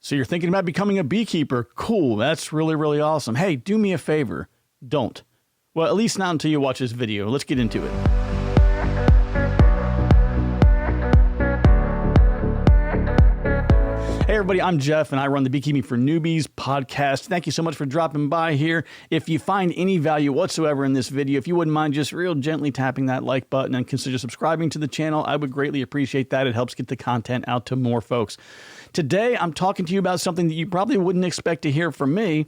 So you're thinking about becoming a beekeeper. Cool. That's really, really awesome. Hey, do me a favor. Don't. Well, at least not until you watch this video. Let's get into it. Hey everybody, I'm Jeff and I run the Beekeeping for Newbies podcast. Thank you so much for dropping by here. If you find any value whatsoever in this video, if you wouldn't mind just real gently tapping that like button and consider subscribing to the channel, I would greatly appreciate that. It helps get the content out to more folks. Today, I'm talking to you about something that you probably wouldn't expect to hear from me,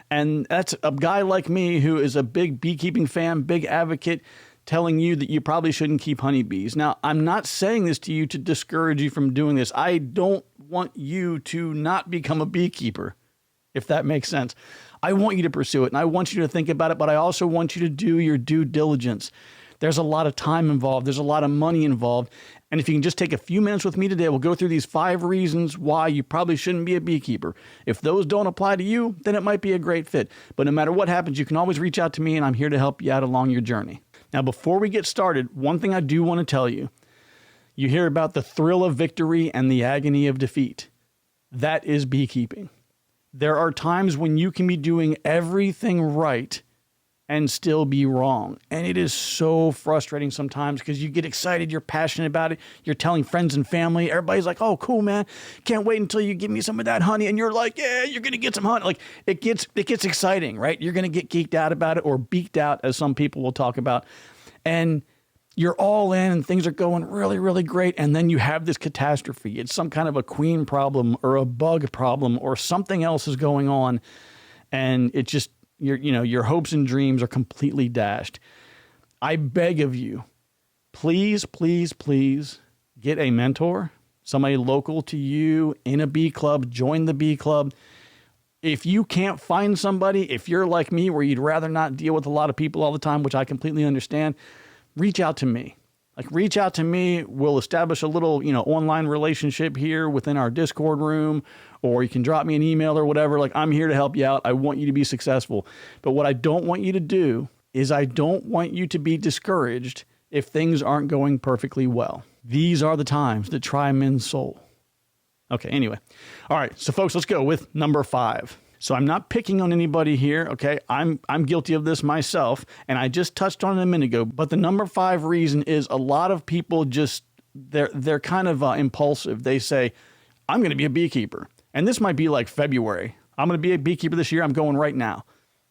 and that's a guy like me who is a big beekeeping fan, big advocate, telling you that you probably shouldn't keep honeybees. Now, I'm not saying this to you to discourage you from doing this. I don't want you to not become a beekeeper, if that makes sense. I want you to pursue it, and I want you to think about it, but I also want you to do your due diligence. There's a lot of time involved. There's a lot of money involved. And if you can just take a few minutes with me today, we'll go through these 5 reasons why you probably shouldn't be a beekeeper. If those don't apply to you, then it might be a great fit. But no matter what happens, you can always reach out to me, and I'm here to help you out along your journey. Now, before we get started, one thing I do want to tell you. You hear about the thrill of victory and the agony of defeat. That is beekeeping. There are times when you can be doing everything right and still be wrong. And it is so frustrating sometimes because you get excited, you're passionate about it, you're telling friends and family, everybody's like, oh, cool, man, can't wait until you give me some of that honey. And you're like, yeah, you're going to get some honey. Like, it gets exciting, right? You're going to get geeked out about it, or beaked out, as some people will talk about. And you're all in and things are going really, really great. And then you have this catastrophe. It's some kind of a queen problem or a bug problem or something else is going on. And it just, your hopes and dreams are completely dashed. I beg of you, please, please, please get a mentor, somebody local to you in a bee club, join the bee club. If you can't find somebody, if you're like me where you'd rather not deal with a lot of people all the time, which I completely understand, reach out to me. Reach out to me. We'll establish a little, online relationship here within our Discord room, or you can drop me an email or whatever. I'm here to help you out. I want you to be successful. But what I don't want you to do is I don't want you to be discouraged if things aren't going perfectly well. These are the times that try men's soul. Okay, anyway. All right, so folks, let's go with number 5. So I'm not picking on anybody here, okay? I'm guilty of this myself, and I just touched on it a minute ago. But the number 5 reason is a lot of people they're kind of impulsive. They say, I'm going to be a beekeeper. And this might be like February. I'm going to be a beekeeper this year. I'm going right now.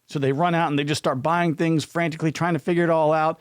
So they run out and they just start buying things frantically, trying to figure it all out.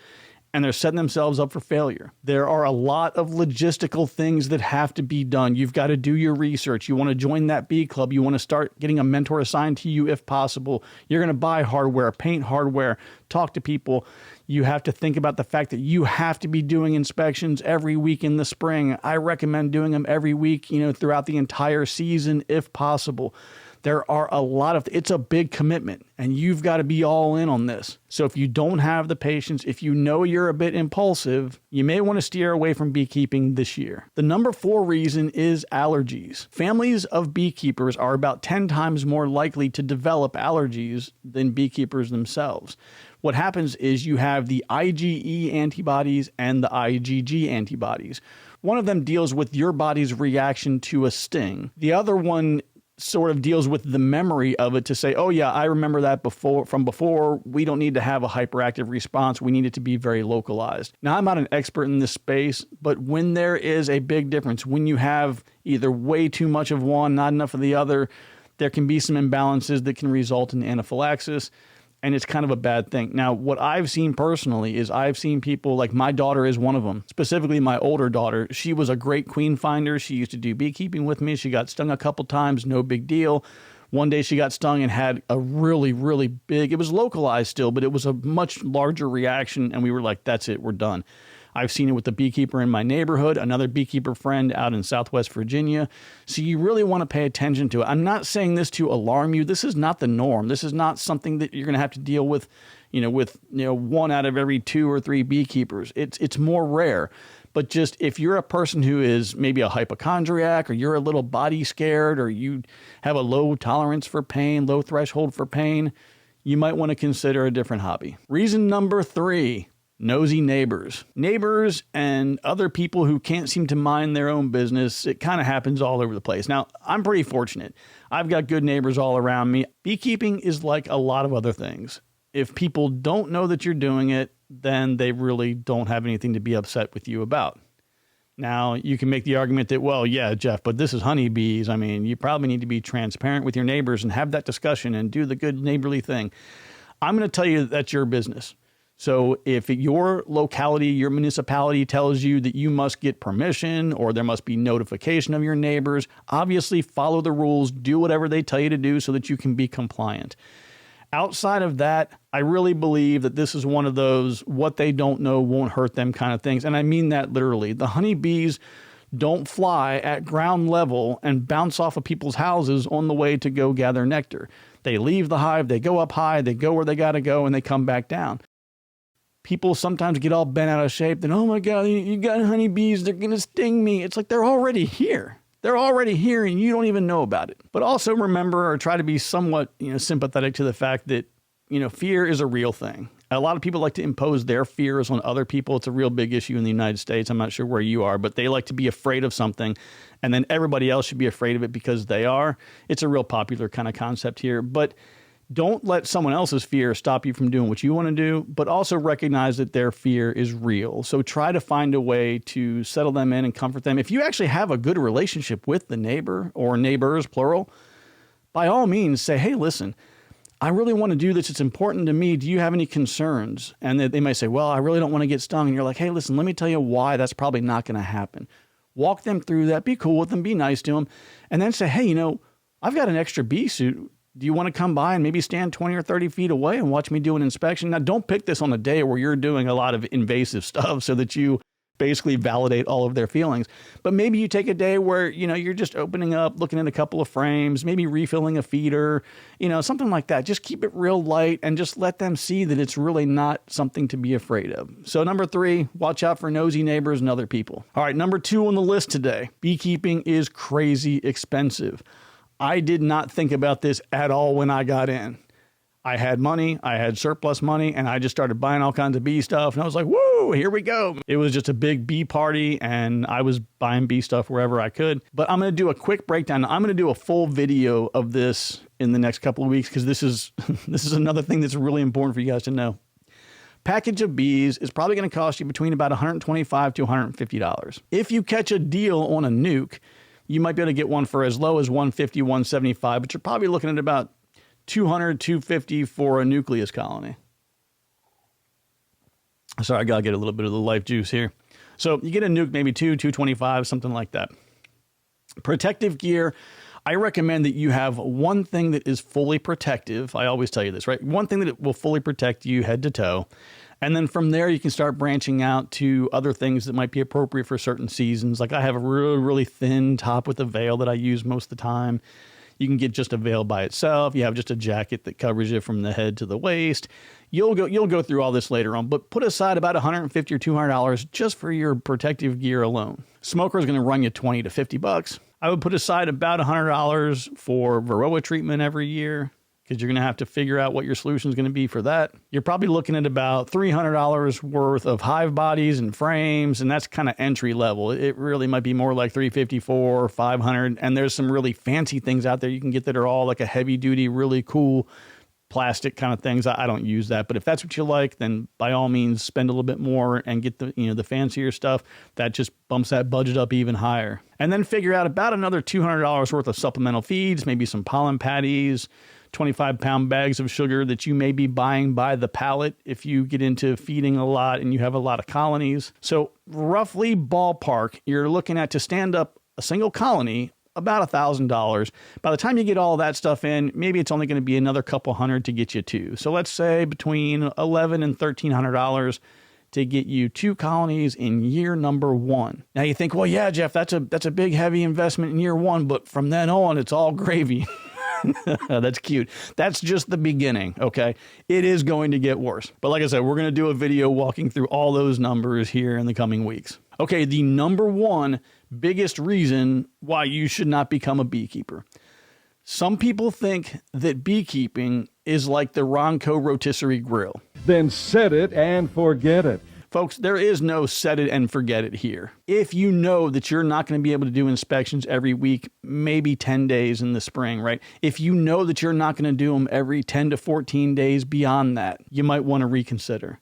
And they're setting themselves up for failure. There are a lot of logistical things that have to be done. You've got to do your research. You want to join that bee club. You want to start getting a mentor assigned to you if possible. You're going to buy hardware, paint hardware, talk to people. You have to think about the fact that you have to be doing inspections every week in the spring. I recommend doing them every week, throughout the entire season if possible. There are a lot of, it's a big commitment and you've got to be all in on this. So if you don't have the patience, if you know you're a bit impulsive, you may want to steer away from beekeeping this year. The number 4 reason is allergies. Families of beekeepers are about 10 times more likely to develop allergies than beekeepers themselves. What happens is you have the IgE antibodies and the IgG antibodies. One of them deals with your body's reaction to a sting. The other one sort of deals with the memory of it to say, oh yeah, I remember that from before. We don't need to have a hyperactive response. We need it to be very localized. Now, I'm not an expert in this space, but when there is a big difference, when you have either way too much of one, not enough of the other, there can be some imbalances that can result in anaphylaxis. And it's kind of a bad thing. Now, what I've seen personally is I've seen people, like my daughter is one of them, specifically my older daughter. She was a great queen finder. She used to do beekeeping with me. She got stung a couple times, no big deal. One day she got stung and had a really, really big, it was localized still, but it was a much larger reaction. And we were like, that's it, we're done. I've seen it with the beekeeper in my neighborhood, another beekeeper friend out in Southwest Virginia. So you really want to pay attention to it. I'm not saying this to alarm you. This is not the norm. This is not something that you're going to have to deal with, with 1 out of every 2 or 3 beekeepers. It's more rare. But just if you're a person who is maybe a hypochondriac, or you're a little body scared, or you have a low tolerance for pain, low threshold for pain, you might want to consider a different hobby. Reason number 3. nosy neighbors. Neighbors and other people who can't seem to mind their own business, it kind of happens all over the place. Now, I'm pretty fortunate. I've got good neighbors all around me. Beekeeping is like a lot of other things. If people don't know that you're doing it, then they really don't have anything to be upset with you about. Now, you can make the argument that, well, yeah, Jeff, but this is honeybees. I mean, you probably need to be transparent with your neighbors and have that discussion and do the good neighborly thing. I'm going to tell you that that's your business. So if your locality, your municipality tells you that you must get permission or there must be notification of your neighbors, obviously follow the rules, do whatever they tell you to do so that you can be compliant. Outside of that, I really believe that this is one of those what they don't know won't hurt them kind of things. And I mean that literally. The honeybees don't fly at ground level and bounce off of people's houses on the way to go gather nectar. They leave the hive, they go up high, they go where they got to go, and they come back down. People sometimes get all bent out of shape. Then, oh my God, you got honeybees, they're going to sting me. It's like they're already here. They're already here and you don't even know about it. But also remember or try to be somewhat, sympathetic to the fact that, fear is a real thing. A lot of people like to impose their fears on other people. It's a real big issue in the United States. I'm not sure where you are, but they like to be afraid of something and then everybody else should be afraid of it because they are. It's a real popular kind of concept here, but don't let someone else's fear stop you from doing what you want to do, but also recognize that their fear is real. So try to find a way to settle them in and comfort them. If you actually have a good relationship with the neighbor or neighbors, plural, by all means say, hey, listen, I really want to do this. It's important to me. Do you have any concerns? And they might say, well, I really don't want to get stung. And you're like, hey, listen, let me tell you why that's probably not going to happen. Walk them through that. Be cool with them. Be nice to them. And then say, hey, I've got an extra bee suit. Do you want to come by and maybe stand 20 or 30 feet away and watch me do an inspection? Now, don't pick this on a day where you're doing a lot of invasive stuff so that you basically validate all of their feelings. But maybe you take a day where, you're just opening up, looking at a couple of frames, maybe refilling a feeder, something like that. Just keep it real light and just let them see that it's really not something to be afraid of. So number 3, watch out for nosy neighbors and other people. All right, number 2 on the list today, beekeeping is crazy expensive. I did not think about this at all when I got in. I had money, I had surplus money, and I just started buying all kinds of bee stuff. And I was like, woo, here we go. It was just a big bee party, and I was buying bee stuff wherever I could. But I'm going to do a quick breakdown. I'm going to do a full video of this in the next couple of weeks because this is another thing that's really important for you guys to know. Package of bees is probably going to cost you between about $125 to $150. If you catch a deal on a nuke, you might be able to get one for as low as $150, $175, but you're probably looking at about $200, $250 for a nucleus colony. Sorry, I got to get a little bit of the life juice here. So you get a nuke, maybe $225, something like that. Protective gear, I recommend that you have one thing that is fully protective. I always tell you this, right? One thing that will fully protect you head to toe. And then from there, you can start branching out to other things that might be appropriate for certain seasons. Like I have a really, really thin top with a veil that I use most of the time. You can get just a veil by itself. You have just a jacket that covers you from the head to the waist. You'll go through all this later on, but put aside about $150 or $200 just for your protective gear alone. Smoker is going to run you $20 to $50. I would put aside about $100 for varroa treatment every year, because you're going to have to figure out what your solution is going to be for that. You're probably looking at about $300 worth of hive bodies and frames, and that's kind of entry level. It really might be more like $350, $400, $500, and there's some really fancy things out there you can get that are all like a heavy-duty, really cool plastic kind of things. I don't use that, but if that's what you like, then by all means spend a little bit more and get the fancier stuff. That just bumps that budget up even higher. And then figure out about another $200 worth of supplemental feeds, maybe some pollen patties, 25-pound bags of sugar that you may be buying by the pallet if you get into feeding a lot and you have a lot of colonies. So roughly ballpark, you're looking at to stand up a single colony about $1,000. By the time you get all that stuff in, maybe it's only going to be another couple hundred to get you 2. So let's say between $1,100 and $1,300 to get you 2 colonies in year number 1. Now you think, well, yeah, Jeff, that's a big, heavy investment in year 1, but from then on, it's all gravy. That's cute. That's just the beginning, okay? It is going to get worse. But like I said, we're going to do a video walking through all those numbers here in the coming weeks. Okay, the number 1 biggest reason why you should not become a beekeeper. Some people think that beekeeping is like the Ronco rotisserie grill. Then set it and forget it. Folks, there is no set it and forget it here. If you know that you're not going to be able to do inspections every week, maybe 10 days in the spring, right? If you know that you're not going to do them every 10 to 14 days beyond that, you might want to reconsider.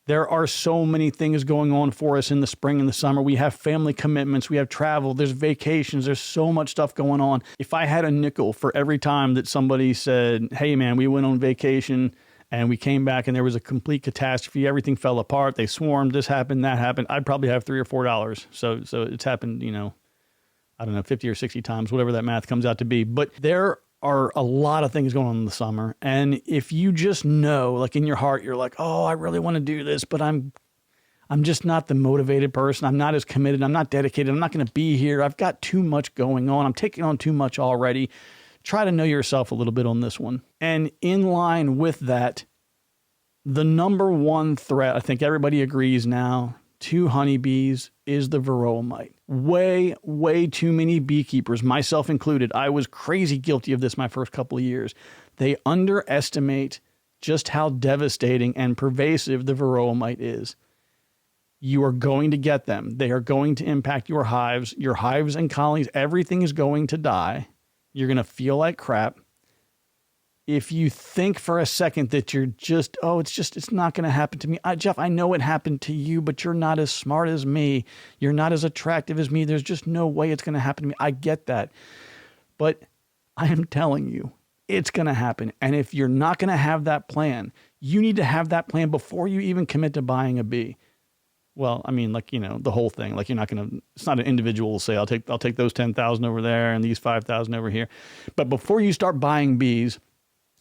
There are so many things going on for us in the spring and the summer. We have family commitments, we have travel, there's vacations, there's so much stuff going on. If I had a nickel for every time that somebody said, hey man, we went on vacation and we came back and there was a complete catastrophe, everything fell apart, they swarmed, this happened, that happened, I'd probably have $3 or $4. So it's happened, I don't know, 50 or 60 times, whatever that math comes out to be. But there are a lot of things going on in the summer. And if you just know, like in your heart, you're like, oh, I really want to do this, but I'm just not the motivated person. I'm not as committed. I'm not dedicated. I'm not going to be here. I've got too much going on. I'm taking on too much already. Try to know yourself a little bit on this one. And in line with that, the number one threat, I think everybody agrees now, to honeybees is the varroa mite. Way too many beekeepers, myself included, I was crazy guilty of this my first couple of years. They underestimate just how devastating and pervasive the varroa mite is. You are going to get them. They are going to impact your hives and colonies. Everything is going to die. You're going to feel like crap. If you think for a second that you're just, it's not going to happen to me. Jeff, I know it happened to you, but you're not as smart as me. You're not as attractive as me. There's just no way it's going to happen to me. I get that. But I am telling you, it's going to happen. And if you're not going to have that plan, you need to have that plan before you even commit to buying a bee. Well, I mean, the whole thing, you're not going to, it's not an individual say, I'll take those 10,000 over there and these 5,000 over here. But before you start buying bees,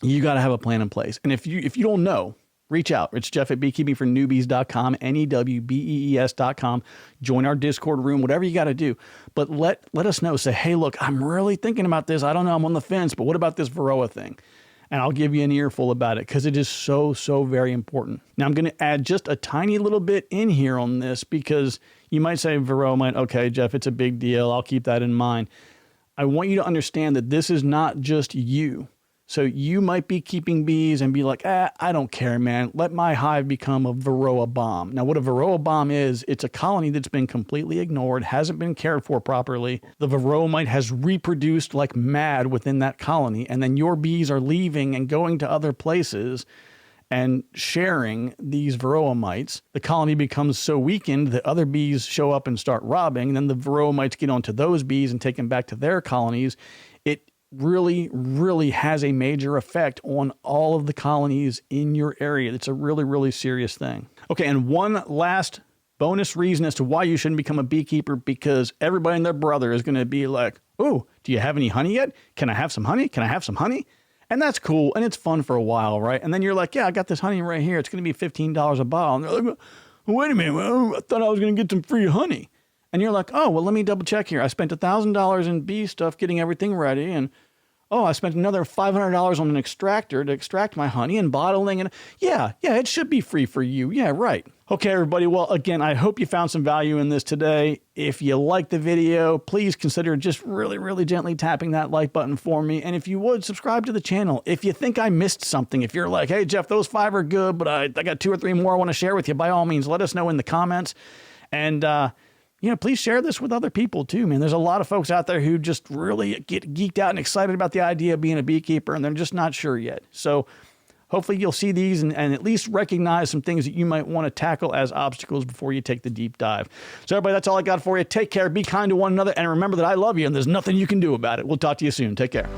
you got to have a plan in place. And if you don't know, reach out. It's Jeff at beekeepingfornewbies.com, NEWBEES.com. Join our Discord room, whatever you got to do. But let us know. Say, hey, look, I'm really thinking about this. I don't know. I'm on the fence, but what about this varroa thing? And I'll give you an earful about it because it is so very important. Now, I'm going to add just a tiny little bit in here on this because you might say varroa mite, okay, Jeff, it's a big deal. I'll keep that in mind. I want you to understand that this is not just you. So you might be keeping bees and be like, I don't care, man. Let my hive become a varroa bomb. Now, what a varroa bomb is, it's a colony that's been completely ignored, hasn't been cared for properly. The varroa mite has reproduced like mad within that colony, and then your bees are leaving and going to other places and sharing these varroa mites. The colony becomes so weakened that other bees show up and start robbing, and then the varroa mites get onto those bees and take them back to their colonies. It really has a major effect on all of the colonies in your area. It's a really serious thing. Okay, and one last bonus reason as to why you shouldn't become a beekeeper, because everybody and their brother is going to be like, oh, do you have any honey yet? Can I have some honey? Can I have some honey? And that's cool, and it's fun for a while, right? And then you're like, yeah, I got this honey right here. It's going to be $15 a bottle. And they're like, wait a minute, I thought I was going to get some free honey. And you're like, oh, well, let me double check here. I spent $1,000 in bee stuff getting everything ready, and I spent another $500 on an extractor to extract my honey and bottling, and yeah, it should be free for you. Yeah, right. Okay, everybody. Well, again, I hope you found some value in this today. If you liked the video, please consider just really gently tapping that like button for me. And if you would, subscribe to the channel. If you think I missed something, if you're like, hey, Jeff, those 5 are good, but I got 2 or 3 more I want to share with you, by all means, let us know in the comments. And, please share this with other people too, man. There's a lot of folks out there who just really get geeked out and excited about the idea of being a beekeeper, and they're just not sure yet. So hopefully you'll see these and at least recognize some things that you might want to tackle as obstacles before you take the deep dive. So everybody, that's all I got for you. Take care, be kind to one another, and remember that I love you, and there's nothing you can do about it. We'll talk to you soon. Take care.